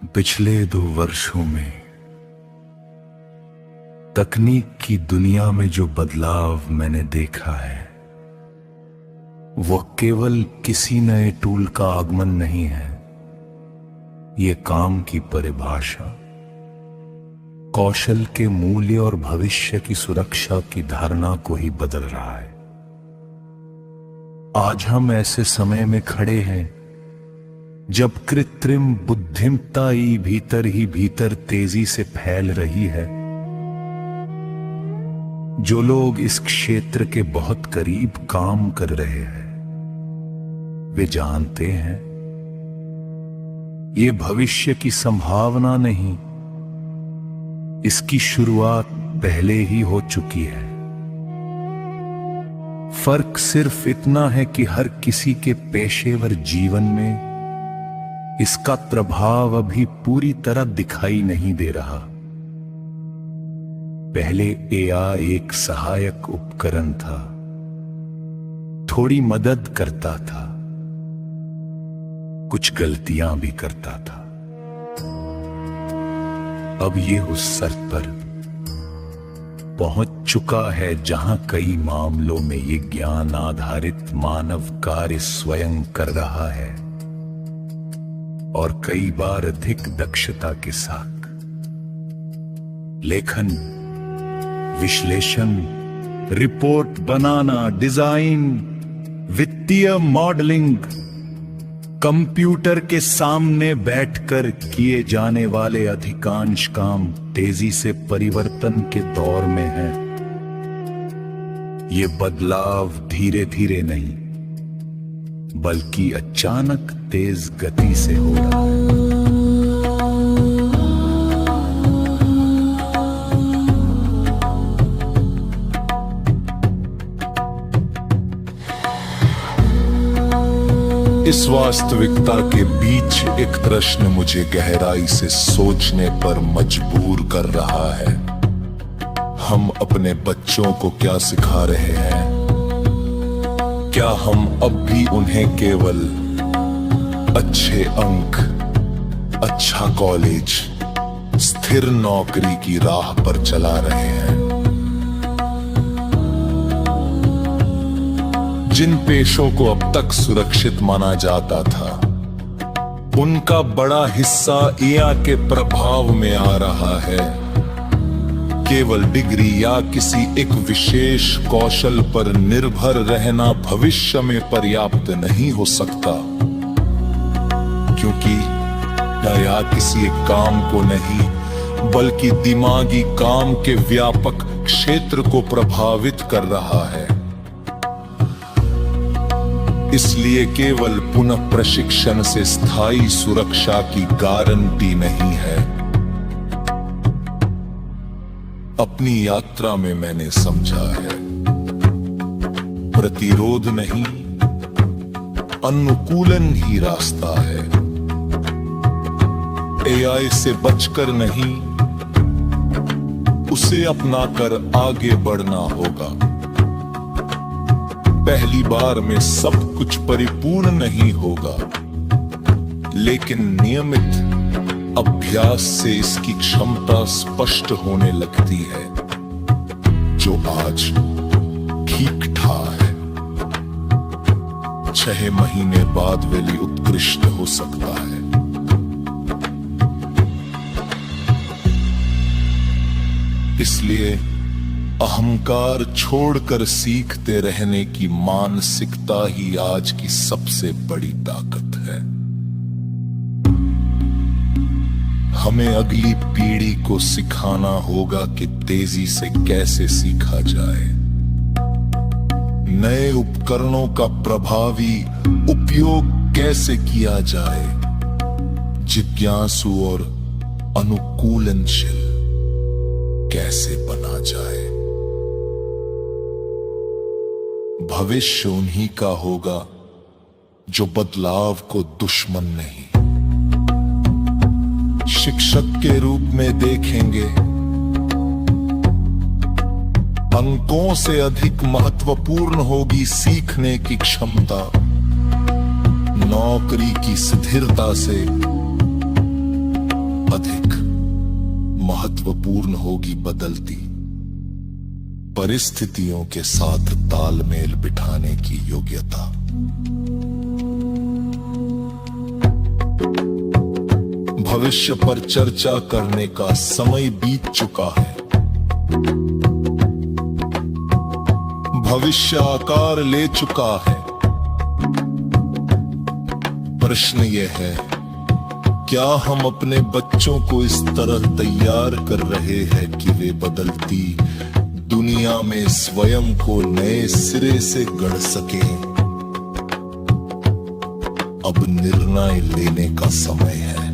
पिछले 2 वर्षों में तकनीक की दुनिया में जो बदलाव मैंने देखा है वह केवल किसी नए टूल का आगमन नहीं है। ये काम की परिभाषा, कौशल के मूल्य और भविष्य की सुरक्षा की धारणा को ही बदल रहा है। आज हम ऐसे समय में खड़े हैं जब कृत्रिम बुद्धिमत्ता ही भीतर तेजी से फैल रही है। जो लोग इस क्षेत्र के बहुत करीब काम कर रहे हैं वे जानते हैं ये भविष्य की संभावना नहीं, इसकी शुरुआत पहले ही हो चुकी है। फर्क सिर्फ इतना है कि हर किसी के पेशेवर जीवन में इसका प्रभाव अभी पूरी तरह दिखाई नहीं दे रहा। पहले एआई एक सहायक उपकरण था, थोड़ी मदद करता था, कुछ गलतियां भी करता था। अब ये उस स्तर पर पहुंच चुका है जहां कई मामलों में ये ज्ञान आधारित मानव कार्य स्वयं कर रहा है और कई बार अधिक दक्षता के साथ। लेखन, विश्लेषण, रिपोर्ट बनाना, डिजाइन, वित्तीय मॉडलिंग, कंप्यूटर के सामने बैठकर किए जाने वाले अधिकांश काम तेजी से परिवर्तन के दौर में है। ये बदलाव धीरे धीरे नहीं बल्कि अचानक तेज गति से हो रहा है। इस वास्तविकता के बीच एक प्रश्न मुझे गहराई से सोचने पर मजबूर कर रहा है। हम अपने बच्चों को क्या सिखा रहे हैं? क्या हम अब भी उन्हें केवल अच्छे अंक, अच्छा कॉलेज, स्थिर नौकरी की राह पर चला रहे हैं? जिन पेशों को अब तक सुरक्षित माना जाता था उनका बड़ा हिस्सा एआई के प्रभाव में आ रहा है। केवल डिग्री या किसी एक विशेष कौशल पर निर्भर रहना भविष्य में पर्याप्त नहीं हो सकता, क्योंकि या किसी एक काम को नहीं बल्कि दिमागी काम के व्यापक क्षेत्र को प्रभावित कर रहा है। इसलिए केवल पुनः प्रशिक्षण से स्थायी सुरक्षा की गारंटी नहीं है। अपनी यात्रा में मैंने समझा है प्रतिरोध नहीं, अनुकूलन ही रास्ता है। एआई से बचकर नहीं, उसे अपनाकर आगे बढ़ना होगा। पहली बार में सब कुछ परिपूर्ण नहीं होगा, लेकिन नियमित अभ्यास से इसकी क्षमता स्पष्ट होने लगती है। जो आज ठीक ठाक है 6 महीने बाद वेली उत्कृष्ट हो सकता है। इसलिए अहंकार छोड़कर सीखते रहने की मानसिकता ही आज की सबसे बड़ी ताकत है। हमें अगली पीढ़ी को सिखाना होगा कि तेजी से कैसे सीखा जाए, नए उपकरणों का प्रभावी उपयोग कैसे किया जाए, जिज्ञासु और अनुकूलनशील कैसे बना जाए। भविष्य उन्हीं का होगा जो बदलाव को दुश्मन नहीं, शिक्षक के रूप में देखेंगे। अंकों से अधिक महत्वपूर्ण होगी सीखने की क्षमता। नौकरी की स्थिरता से अधिक महत्वपूर्ण होगी बदलती परिस्थितियों के साथ तालमेल बिठाने की योग्यता। भविष्य पर चर्चा करने का समय बीत चुका है। भविष्य आकार ले चुका है। प्रश्न यह है, क्या हम अपने बच्चों को इस तरह तैयार कर रहे हैं कि वे बदलती दुनिया में स्वयं को नए सिरे से गढ़ सकें? अब निर्णय लेने का समय है।